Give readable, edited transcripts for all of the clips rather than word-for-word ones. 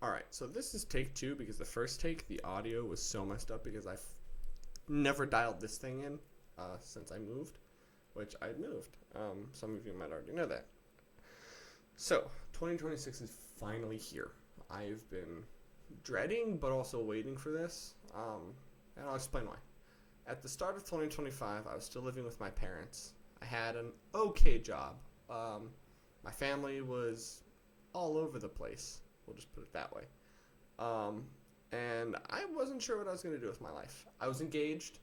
Alright, so this is take two because the first take, the audio was so messed up because I've never dialed this thing in since I moved, which I moved. Some of you might already know that. So, 2026 is finally here. I've been dreading but also waiting for this, and I'll explain why. At the start of 2025, I was still living with my parents. I had an okay job. My family was all over the place. We'll just put it that way. And I wasn't sure what I was going to do with my life. I was engaged.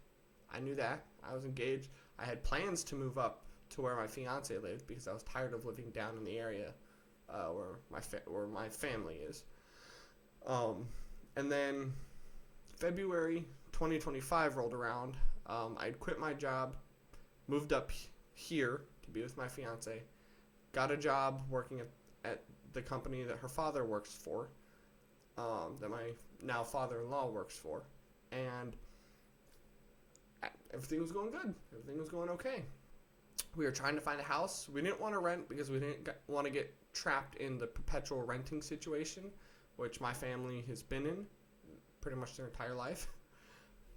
I knew that. I was engaged. I had plans to move up to where my fiance lived because I was tired of living down in the area where my family is. And then February 2025 rolled around. I'd quit my job, moved up here to be with my fiance, got a job working at the company that her father works for, that my now father-in-law works for, and everything was going good. Everything was going okay. We were trying to find a house. We didn't want to rent because we didn't want to get trapped in the perpetual renting situation, which my family has been in pretty much their entire life.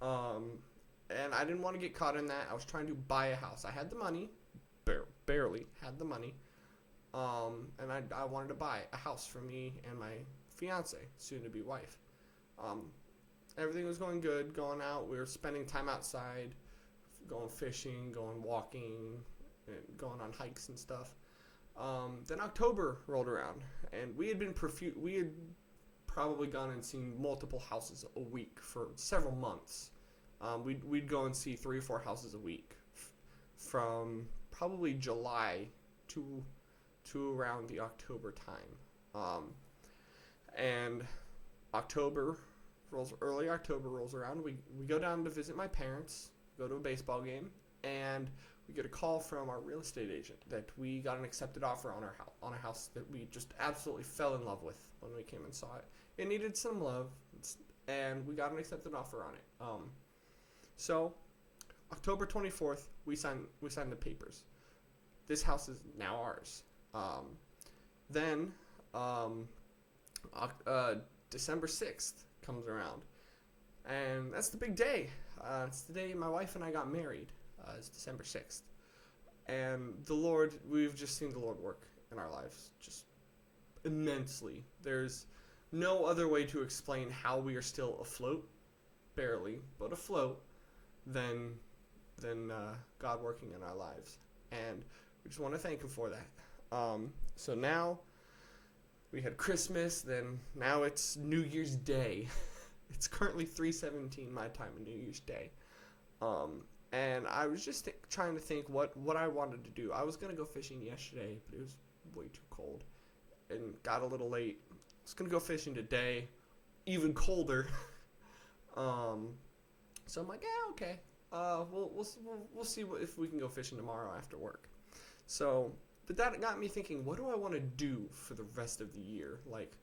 And I didn't want to get caught in that. I was trying to buy a house. I had the money, barely had the money, and I wanted to buy a house for me and my fiance, soon-to-be wife. Everything was going good, going out. We were spending time outside, going fishing, going walking, and going on hikes and stuff. Then October rolled around, and we had probably gone and seen multiple houses a week for several months. We'd go and see 3 or 4 houses a week from probably July to around the October time. And early October rolls around. We go down to visit my parents, go to a baseball game, and we get a call from our real estate agent that we got an accepted offer on a house that we just absolutely fell in love with when we came and saw it. It needed some love, and we got an accepted offer on it. So October 24th, we signed the papers. This house is now ours. Then December 6th comes around, and that's the big day. It's the day my wife and I got married. It's December 6th. And we've just seen the Lord work in our lives just immensely. There's no other way to explain how we are still afloat, barely, but afloat, than God working in our lives. And we just want to thank Him for that. So now we had Christmas, then now it's New Year's Day. It's currently 3:17 my time on New Year's Day. And I was just trying to think what I wanted to do. I was going to go fishing yesterday, but it was way too cold and got a little late. I was going to go fishing today, even colder. So I'm like, yeah, okay. We'll see if we can go fishing tomorrow after work. So, but that got me thinking, what do I want to do for the rest of the year? Like,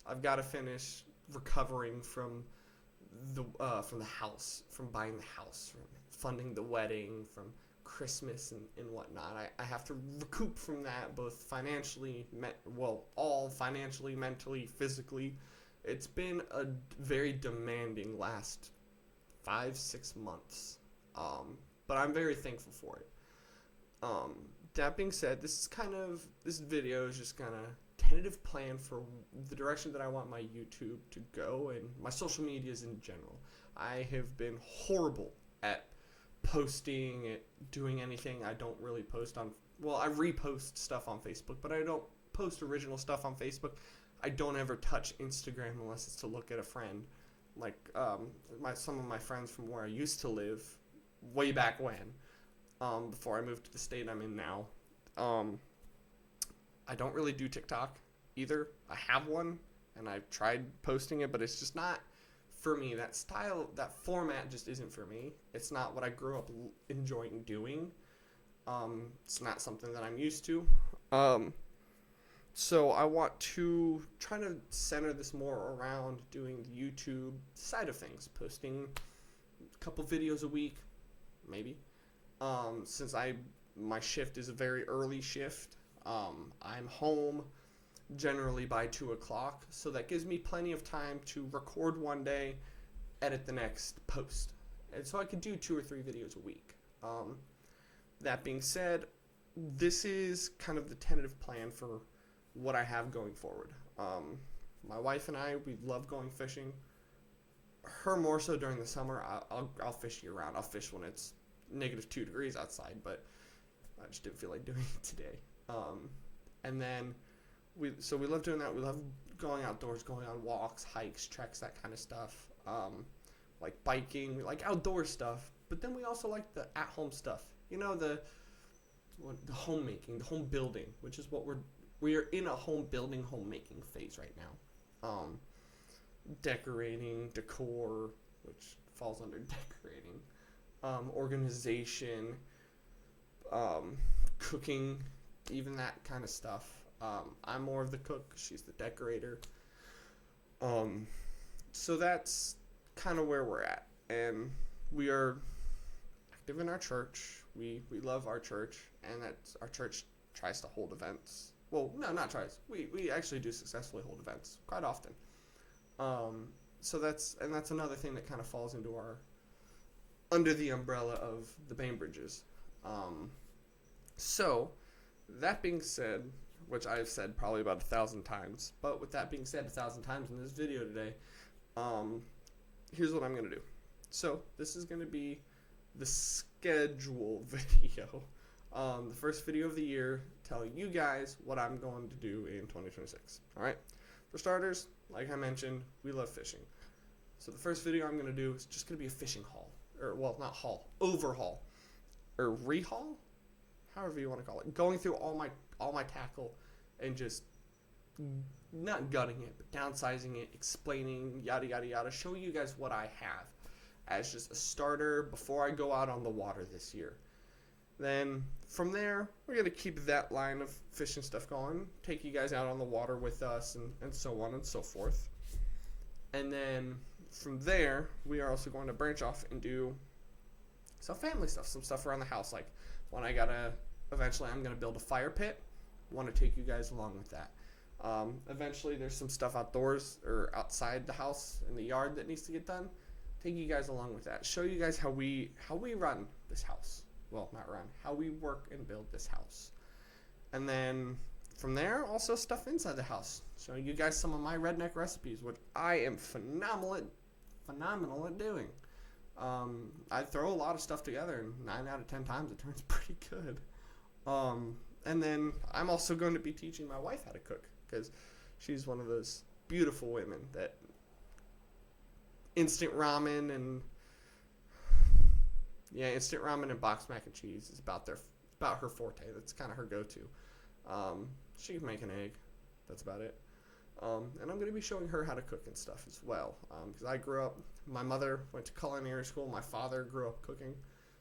I've got to finish recovering from the house, from buying the house, from funding the wedding, from Christmas and whatnot. I have to recoup from that, both financially, all financially, mentally, physically. It's been a very demanding last 5-6 months, but I'm very thankful for it. That being said, this video is just kind of tentative plan for the direction that I want my YouTube to go and my social medias in general. I have been horrible at posting, at doing anything. I don't really post I repost stuff on Facebook, but I don't post original stuff on Facebook. I don't ever touch Instagram unless it's to look at a friend. Like some of my friends from where I used to live way back when, before I moved to the state I'm in now. I don't really do TikTok either. I have one, and I've tried posting it, but it's just not for me. That style, that format just isn't for me. It's not what I grew up enjoying doing. It's not something that I'm used to. So I want to try to center this more around doing the YouTube side of things, posting a couple videos a week, maybe. Since my shift is a very early shift, I'm home generally by 2 o'clock. So that gives me plenty of time to record one day, edit the next, post. And so I could do 2 or 3 videos a week. That being said, this is kind of the tentative plan for what I have going forward. My wife and I, we love going fishing. Her more so during the summer. I'll fish year round. I'll fish when it's -2 degrees outside, but I just didn't feel like doing it today. And then we love doing that. We love going outdoors, going on walks, hikes, treks, that kind of stuff. Like biking. We like outdoor stuff, but then we also like the at-home stuff. You know, the homemaking, the home building, which is what we are in a home building, homemaking phase right now. Decorating, decor, which falls under decorating, organization, cooking, even that kind of stuff. I'm more of the cook, she's the decorator. So that's kind of where we're at, and we are active in our church. We love our church, and that's our church tries to hold events. Well, no, not tries. We actually do successfully hold events quite often. So that's another thing that kind of falls into under the umbrella of the Bainbridges. So that being said, which I've said probably about 1,000 times, but with that being said 1,000 times in this video today, here's what I'm going to do. So this is going to be the schedule video. The first video of the year telling you guys what I'm going to do in 2026. Alright? For starters, like I mentioned, we love fishing. So the first video I'm going to do is just going to be a fishing haul. Or, well, not haul, overhaul. Or rehaul? However you want to call it. Going through all my tackle and just not gutting it, but downsizing it, explaining, yada, yada, yada. Showing you guys what I have as just a starter before I go out on the water this year. Then from there, we're going to keep that line of fishing stuff going, take you guys out on the water with us, and so on and so forth. And then from there, we are also going to branch off and do some family stuff, some stuff around the house. Like when eventually I'm going to build a fire pit. I want to take you guys along with that. Eventually there's some stuff outdoors or outside the house in the yard that needs to get done. Take you guys along with that. Show you guys how we run this house. Well, not run. How we work and build this house. And then from there, also stuff inside the house. Showing you guys some of my redneck recipes, which I am phenomenal at doing. I throw a lot of stuff together, and 9 out of 10 times it turns pretty good. And then I'm also going to be teaching my wife how to cook, because she's one of those beautiful women that instant ramen and boxed mac and cheese is about her forte. That's kind of her go-to. She can make an egg. That's about it. And I'm going to be showing her how to cook and stuff as well. Because my mother went to culinary school. My father grew up cooking.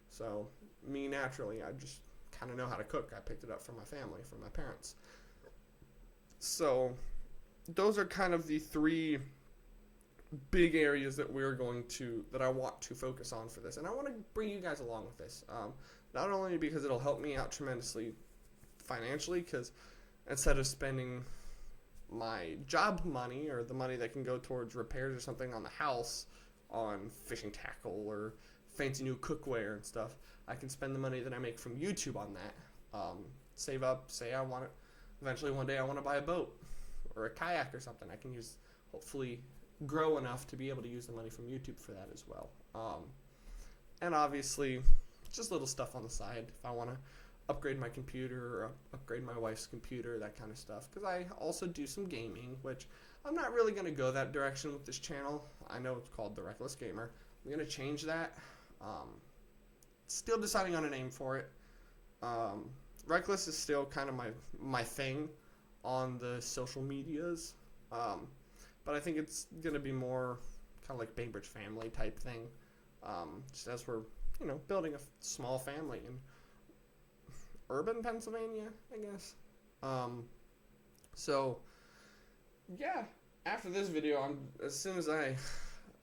So me, naturally, I just kind of know how to cook. I picked it up from my family, from my parents. So those are kind of the 3 big areas that I want to focus on for this. And I want to bring you guys along with this. Not only because it'll help me out tremendously financially, because instead of spending my job money or the money that can go towards repairs or something on the house on fishing tackle or fancy new cookware and stuff, I can spend the money that I make from YouTube on that. Save up, say I want it. Eventually one day I want to buy a boat or a kayak or something. I can hopefully grow enough to be able to use the money from YouTube for that as well. And obviously just little stuff on the side if I want to upgrade my computer or upgrade my wife's computer, that kind of stuff, because I also do some gaming, which I'm not really going to go that direction with this channel. I know it's called The Reckless Gamer. I'm going to change that. Still deciding on a name for it. Reckless is still kind of my thing on the social medias, but I think it's going to be more kind of like Bainbridge family type thing, just as we're building a small family in urban Pennsylvania, I guess. So yeah, after this video,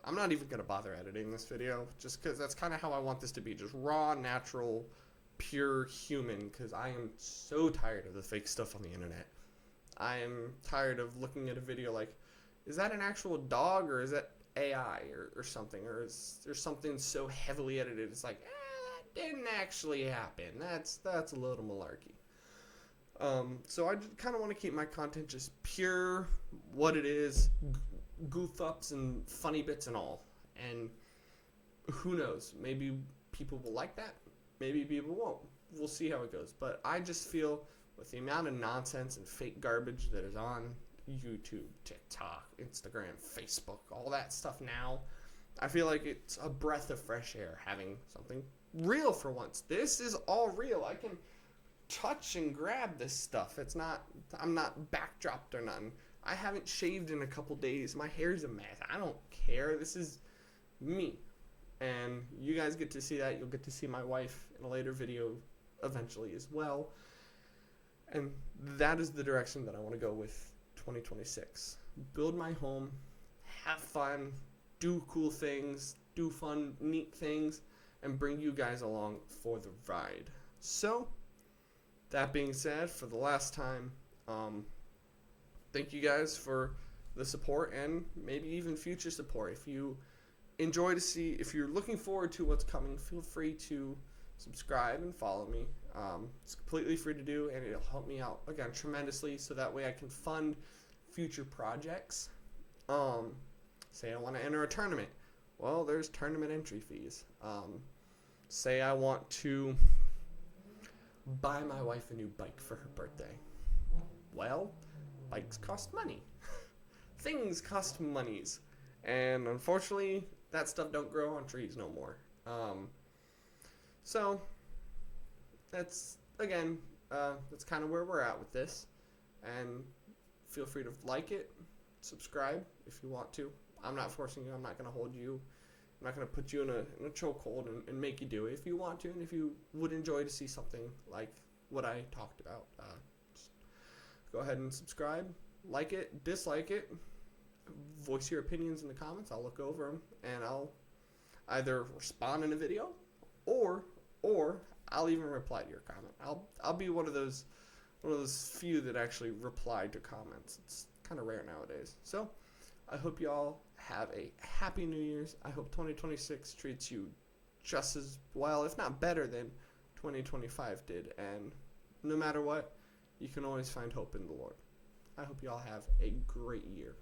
I'm not even gonna bother editing this video, just because that's kind of how I want this to be, just raw, natural, pure human, because I am so tired of the fake stuff on the internet. I am tired of looking at a video like, is that an actual dog or is that AI or something? Or is there something so heavily edited? It's like, that didn't actually happen. That's a little malarkey. So I kind of want to keep my content just pure, what it is, goof ups and funny bits and all. And who knows? Maybe people will like that. Maybe people won't. We'll see how it goes. But I just feel with the amount of nonsense and fake garbage that is on YouTube, TikTok, Instagram, Facebook, all that stuff now, I feel like it's a breath of fresh air having something real for once. This is all real. I can touch and grab this stuff. I'm not backdropped or nothing. I haven't shaved in a couple days. My hair's a mess. I don't care. This is me. And you guys get to see that. You'll get to see my wife in a later video eventually as well. And that is the direction that I want to go with 2026. Build my home, have fun, do cool things, do fun, neat things, and bring you guys along for the ride. So, that being said, for the last time, thank you guys for the support and maybe even future support. If you if you're looking forward to what's coming, feel free to subscribe and follow me. It's completely free to do, and it'll help me out, again, tremendously, so that way I can fund future projects. Say I want to enter a tournament. Well, there's tournament entry fees. Say I want to buy my wife a new bike for her birthday. Well, bikes cost money. Things cost monies. And unfortunately, that stuff don't grow on trees no more. So, that's kind of where we're at with this. And feel free to like it, subscribe if you want to. I'm not forcing you. I'm not going to hold you. I'm not going to put you in a chokehold and make you do it. If you want to, and if you would enjoy to see something like what I talked about, just go ahead and subscribe, like it, dislike it, voice your opinions in the comments. I'll look over them, and I'll either respond in a video, or I'll even reply to your comment. I'll be one of those few that actually reply to comments. It's kind of rare nowadays. So, I hope y'all have a happy New Year's. I hope 2026 treats you just as well, if not better, than 2025 did. And no matter what, you can always find hope in the Lord. I hope y'all have a great year.